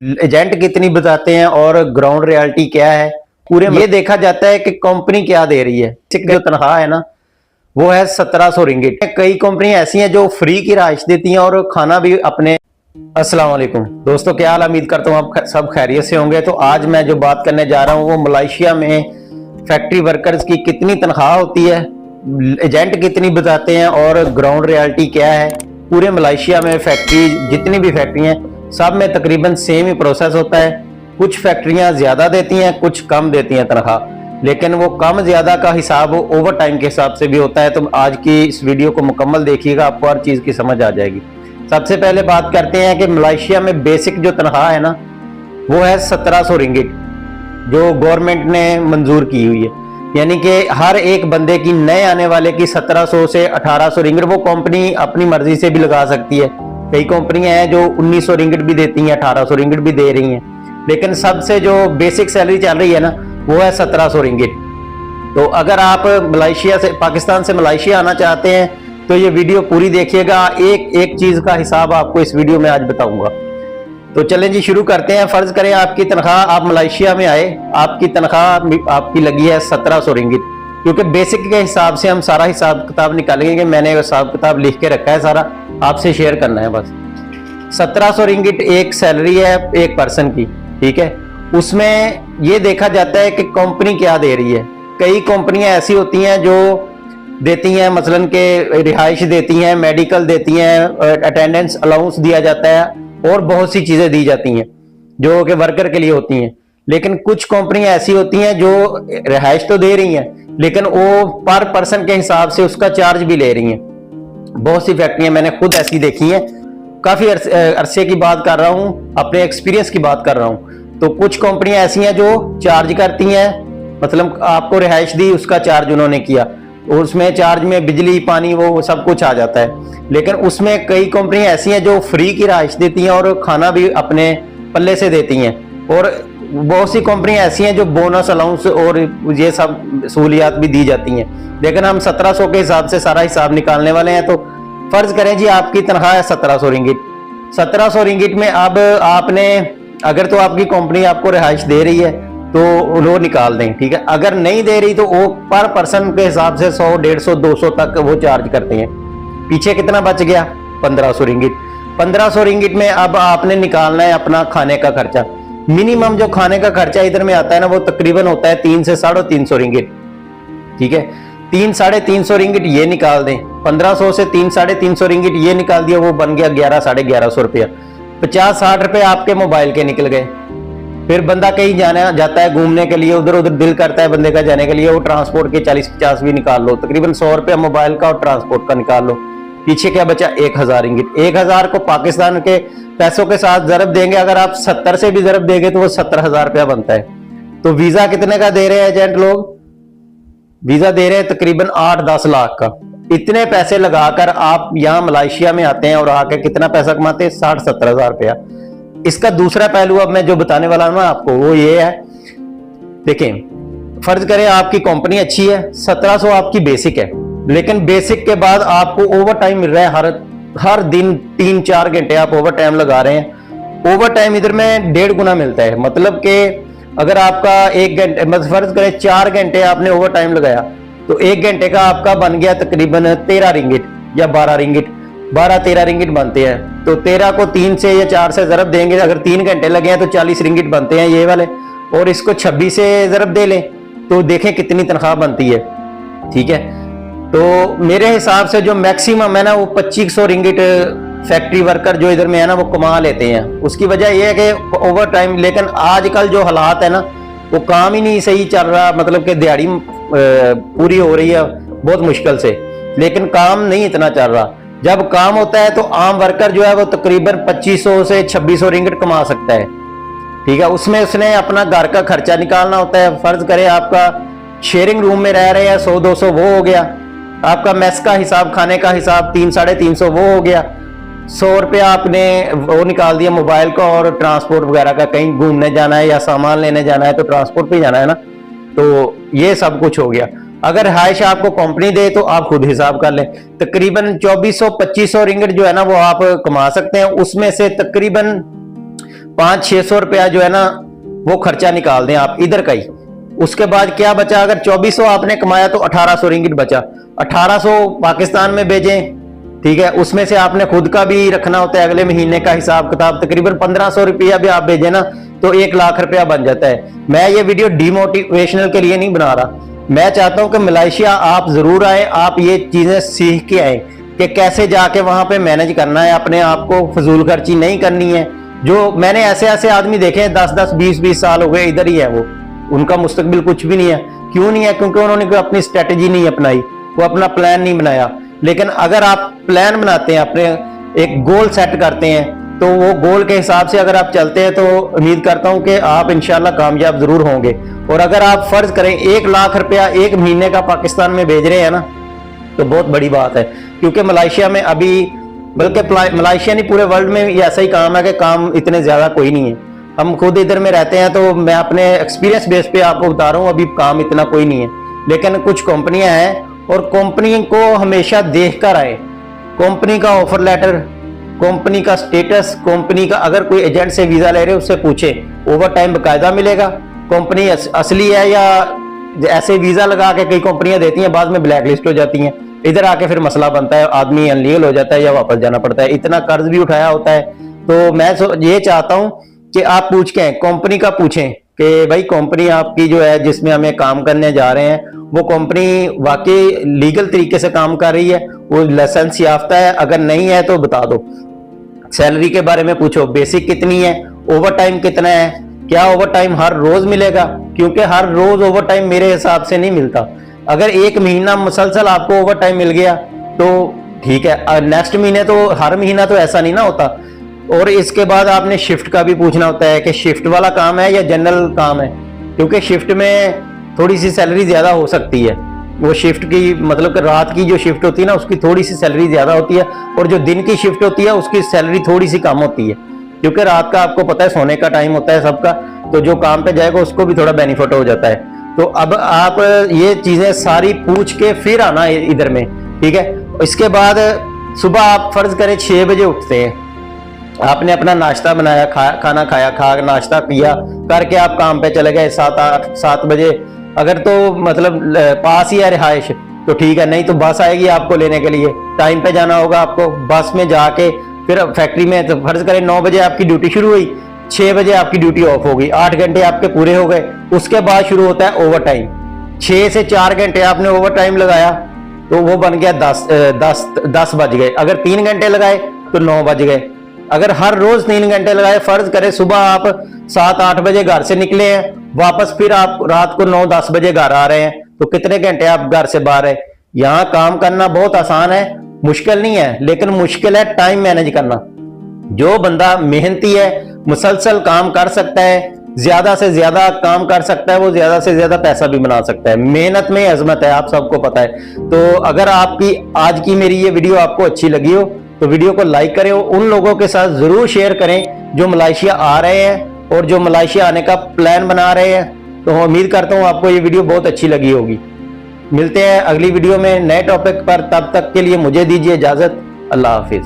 Agent कितनी बताते हैं और ग्राउंड रियलिटी क्या है, पूरे ये देखा जाता है कि कंपनी क्या दे रही है। जो तनख्वाह है ना वो है 1700 रिंगिट। कई कंपनियां ऐसी हैं जो फ्री की राइश देती हैं और खाना भी अपने। अस्सलाम वालेकुम दोस्तों, क्या हाल? उम्मीद करता हूँ आप सब खैरियत से होंगे। तो आज मैं जो बात करने जा रहा हूँ वो मलेशिया में फैक्ट्री वर्कर्स की कितनी तनख्वाह होती है, एजेंट कितनी बताते हैं और ग्राउंड रियलिटी क्या है। पूरे मलेशिया में फैक्ट्री जितनी भी फैक्ट्री हैं सब में तकरीबन सेम ही प्रोसेस होता है। कुछ फैक्ट्रियां ज्यादा देती हैं, कुछ कम देती हैं तनख्वाह, लेकिन वो कम ज्यादा का हिसाब ओवर टाइम के हिसाब से भी होता है। तो आज की इस वीडियो को मुकम्मल देखिएगा, आपको हर चीज की समझ आ जाएगी। सबसे पहले बात करते हैं कि मलेशिया में बेसिक जो तनख्वाह है ना वो है 1700 रिंगिट, जो गवर्नमेंट ने मंजूर की हुई है। यानी कि हर एक बंदे की, नए आने वाले की 1700 से 1800 रिंगिट। वो कंपनी अपनी मर्जी से भी लगा सकती है। कई कंपनियां हैं जो 1900 रिंगिट भी देती हैं, 1800 रिंगिट भी दे रही हैं, लेकिन सबसे जो बेसिक सैलरी चल रही है ना वो है 1700 रिंगिट। तो अगर आप मलेशिया से, पाकिस्तान से मलेशिया आना चाहते हैं तो ये वीडियो पूरी देखिएगा। एक एक चीज का हिसाब आपको इस वीडियो में आज बताऊंगा। तो चलें जी, शुरू करते हैं। फर्ज करें आपकी तनख्वाह, आप मलेशिया में आए, आपकी तनख्वाह आपकी लगी है 1700 रिंगिट, क्योंकि बेसिक के हिसाब से हम सारा हिसाब किताब निकालेंगे। मैंने हिसाब किताब लिख के रखा है, सारा आपसे शेयर करना है बस। 1700 रिंगिट एक सैलरी है एक पर्सन की, ठीक है। उसमें ये देखा जाता है कि कंपनी क्या दे रही है। कई कंपनियां ऐसी होती हैं जो देती हैं, मसलन के रिहाइश देती हैं, मेडिकल देती हैं, अटेंडेंस अलाउंस दिया जाता है और बहुत सी चीजें दी जाती हैं जो कि वर्कर के लिए होती हैं। लेकिन कुछ कंपनियां ऐसी होती हैं जो रिहाइश तो दे रही हैं लेकिन वो पर पर्सन के हिसाब से उसका चार्ज भी ले रही हैं। बहुत सी फैक्ट्रियां मैंने खुद ऐसी देखी हैं। काफी अरसे की बात कर रहा हूं, अपने एक्सपीरियंस की बात कर रहा हूं। तो कुछ कंपनियां ऐसी हैं जो चार्ज करती हैं, मतलब आपको रिहाइश दी, उसका चार्ज उन्होंने किया, उसमें चार्ज में बिजली पानी वो सब कुछ आ जाता है। लेकिन उसमें कई कंपनियां ऐसी हैं जो फ्री की रिहाइश देती हैं और खाना भी अपने पल्ले से देती हैं। और बहुत सी कंपनियां ऐसी हैं जो बोनस अलाउंस और ये सब सहूलियात भी दी जाती हैं। लेकिन हम 1700 के हिसाब से सारा हिसाब निकालने वाले हैं। तो फर्ज करें जी आपकी तनख्वाह है 1700 रिंगिट। 1700 रिंगिट में अब आपने, अगर तो आपकी कंपनी आपको रिहाइश दे रही है तो वो निकाल दें, ठीक है। अगर नहीं दे रही तो वो पर पर्सन के हिसाब से 100, 150, 200 तक वो चार्ज करते हैं। पीछे कितना बच गया? 1500 रिंगिट। 1500 रिंगिट में अब आपने निकालना है अपना खाने का खर्चा। मिनिमम जो खाने का खर्चा इधर में आता है ना वो तकरीबन होता है 3 से 350 रिंगिट, ठीक है। 3, 350 रिंगिट ये निकाल दें। 1500 से 3, 350 रिंगिट ये निकाल दिया, वो बन गया 11, 1150 रुपया। 50-60 रुपए आपके मोबाइल के निकल गए। फिर बंदा कहीं जाना जाता है घूमने के लिए, उधर उधर दिल करता है बंदे का जाने के लिए, वो ट्रांसपोर्ट के 40-50 भी निकाल लो, तकरीबन 100 रुपया मोबाइल का और ट्रांसपोर्ट का निकाल लो। पीछे क्या बचा? 1000 रिंगिट। 1000 को पाकिस्तान के पैसों के साथ जरब देंगे, अगर आप 70 से भी जरब देंगे तो वो 70,000 रुपया बनता है। तो वीजा कितने का दे रहे हैं एजेंट लोग? वीजा दे रहे हैं तकरीबन 8-10 लाख का। इतने पैसे लगाकर आप यहाँ मलेशिया में आते हैं और आके कितना पैसा कमाते हैं? 60-70 हजार रुपया। इसका दूसरा पहलू अब मैं जो बताने वाला हूं ना आपको वो ये है, देखें, फर्ज करें आपकी कंपनी अच्छी है, 1700 आपकी बेसिक है, लेकिन बेसिक के बाद आपको ओवर टाइम मिल रहा है। हर दिन 3-4 घंटे आप ओवर टाइम लगा रहे हैं। ओवर टाइम इधर में 1.5 गुना मिलता है। मतलब कि अगर आपका 1 घंटे, मतलब फर्ज करें 4 घंटे आपने ओवर टाइम लगाया तो 1 घंटे का आपका बन गया तकरीबन 13 रिंगिट या 12 रिंगिट। 12-13 रिंगिट बनते हैं। तो 13 को 3 से या 4 से जरब देंगे, अगर 3 घंटे लगे हैं तो 40 रिंगिट बनते हैं ये वाले, और इसको 26 से जरब दे लें तो देखें कितनी तनख्वाह बनती है, ठीक है। तो मेरे हिसाब से जो मैक्सिमम है ना वो 2500 रिंगिट फैक्ट्री वर्कर जो इधर में है ना वो कमा लेते हैं। उसकी वजह यह है कि ओवर टाइम, लेकिन आजकल जो हालात है ना वो काम ही नहीं सही चल रहा, मतलब कि दिहाड़ी पूरी हो रही है बहुत मुश्किल से, लेकिन काम नहीं इतना चल रहा। जब काम होता है तो आम वर्कर जो है वो तकरीबन 2500 से 2600 रिंगिट कमा सकता है, ठीक है। उसमें उसने अपना घर का खर्चा निकालना होता है। फर्ज करें आपका शेयरिंग रूम में रह रहे हैं, 100-200 वो हो गया। आपका मेस का हिसाब, खाने का हिसाब 300-350 वो हो गया। 100 रुपया आपने वो निकाल दिया मोबाइल का और ट्रांसपोर्ट वगैरह का, कहीं घूमने जाना है या सामान लेने जाना है तो ट्रांसपोर्ट पे जाना है ना, तो ये सब कुछ हो गया। अगर रिहाइश आपको कंपनी दे तो आप खुद हिसाब कर लें, तकरीबन 2400-2500 रिंगिट जो है ना वो आप कमा सकते हैं। उसमें से तकरीबन 500-600 रुपया जो है ना वो खर्चा निकाल दें आप इधर का ही। उसके बाद क्या बचा, अगर 2400 आपने कमाया तो 1800 रिंगिट बचा। 1800 पाकिस्तान में भेजें, ठीक है, उसमें से आपने खुद का भी रखना होता है अगले महीने का हिसाब किताब, तकरीबन 1500 रुपया भी आप भेजें ना तो 1 लाख रुपया बन जाता है। मैं ये वीडियो डिमोटिवेशनल के लिए नहीं बना रहा, मैं चाहता हूं कि मलेशिया आप जरूर आए, आप ये चीजें सीख के आए कि कैसे जाके वहां पे मैनेज करना है, अपने आप को फजूल खर्ची नहीं करनी है। जो मैंने ऐसे ऐसे आदमी देखे हैं 10-10 20-20 साल हो गए इधर ही है, वो उनका मुस्तकबिल कुछ भी नहीं है। क्यों नहीं है? क्योंकि उन्होंने कोई अपनी स्ट्रेटेजी नहीं अपनाई, वो अपना प्लान नहीं बनाया। लेकिन अगर आप प्लान बनाते हैं, अपने एक गोल सेट करते हैं, तो वो गोल के हिसाब से अगर आप चलते हैं तो उम्मीद करता हूं कि आप इंशाल्लाह कामयाब जरूर होंगे। और अगर आप फर्ज करें 1 लाख रुपया 1 महीने का पाकिस्तान में भेज रहे हैं ना, तो बहुत बड़ी बात है। क्योंकि मलेशिया में अभी, बल्कि मलेशिया नहीं पूरे वर्ल्ड में ये ऐसा ही काम है कि काम इतने ज्यादा कोई नहीं है। हम खुद इधर में रहते हैं तो मैं अपने एक्सपीरियंस बेस पे आपको बता रहा हूँ, अभी काम इतना कोई नहीं है। लेकिन कुछ कंपनियां हैं और कंपनी को हमेशा देख कर आए, कंपनी का ऑफर लेटर, कंपनी का स्टेटस, कंपनी का अगर कोई एजेंट से वीजा ले रहे हो उससे पूछे ओवर टाइम बकायदा मिलेगा, कंपनी असली है या ऐसे वीजा लगा के कई कंपनियां देती हैं बाद में ब्लैक लिस्ट हो जाती हैं। इधर आके फिर मसला बनता है, आदमी अनलीगल हो जाता है या वापस जाना पड़ता है, इतना कर्ज भी उठाया होता है। तो मैं ये चाहता हूं कि आप पूछ के कंपनी का पूछें कि भाई कंपनी आपकी जो है जिसमें हमें काम करने जा रहे हैं वो कंपनी वाकई लीगल तरीके से काम कर रही है, वो लाइसेंस याफ्ता है, अगर नहीं है तो बता दो। सैलरी के बारे में पूछो, बेसिक कितनी है, ओवर टाइम कितना है, क्या ओवर टाइम हर रोज मिलेगा, क्योंकि हर रोज ओवर टाइम मेरे हिसाब से नहीं मिलता। अगर 1 महीना मुसलसल आपको ओवर टाइम मिल गया तो ठीक है, नेक्स्ट महीने तो हर महीना तो ऐसा नहीं ना होता। और इसके बाद आपने शिफ्ट का भी पूछना होता है कि शिफ्ट वाला काम है या जनरल काम है, क्योंकि शिफ्ट में थोड़ी सी सैलरी ज्यादा हो सकती है। वो शिफ्ट की मतलब कि रात की जो शिफ्ट होती है ना उसकी थोड़ी सी सैलरी ज्यादा होती है, और जो दिन की शिफ्ट होती है उसकी सैलरी थोड़ी सी कम होती है, क्योंकि रात का आपको पता है सोने का टाइम होता है सबका, तो जो काम पे जाएगा उसको भी थोड़ा बेनिफिट हो जाता है। तो अब आप ये चीजें सारी पूछ के फिर आना इधर में, ठीक है। इसके बाद सुबह आप फर्ज करें 6 बजे उठते हैं, आपने अपना नाश्ता बनाया, खाना खाया, नाश्ता किया करके आप काम पे चले गए 7 बजे। अगर तो मतलब पास ही है रिहाइश तो ठीक है, नहीं तो बस आएगी आपको लेने के लिए, टाइम पे जाना होगा आपको। बस में जाके फिर फैक्ट्री में, तो फर्ज करें 9 बजे आपकी ड्यूटी शुरू हुई, 6 बजे आपकी ड्यूटी ऑफ होगी, 8 घंटे आपके पूरे हो गए। उसके बाद शुरू होता है ओवर टाइम, 6 से 4 घंटे आपने ओवर टाइम लगाया तो वो बन गया 10 बज गए। अगर 3 घंटे लगाए तो 9 बज गए। अगर हर रोज 3 घंटे लगाए, फर्ज करें सुबह आप 7-8 बजे घर से निकले हैं, वापस फिर आप रात को 9-10 बजे घर आ रहे हैं, तो कितने घंटे आप घर से बाहर है। यहाँ काम करना बहुत आसान है, मुश्किल नहीं है, लेकिन मुश्किल है टाइम मैनेज करना। जो बंदा मेहनती है, मुसलसल काम कर सकता है, ज्यादा से ज्यादा काम कर सकता है, वो ज्यादा से ज्यादा पैसा भी बना सकता है। मेहनत में अजमत है, आप सबको पता है। तो अगर आपकी आज की मेरी ये वीडियो आपको अच्छी लगी हो तो वीडियो को लाइक करें, उन लोगों के साथ जरूर शेयर करें जो मलेशिया आ रहे हैं और जो मलेशिया आने का प्लान बना रहे हैं। तो उम्मीद करता हूं आपको ये वीडियो बहुत अच्छी लगी होगी। मिलते हैं अगली वीडियो में नए टॉपिक पर, तब तक के लिए मुझे दीजिए इजाजत। अल्लाह हाफिज।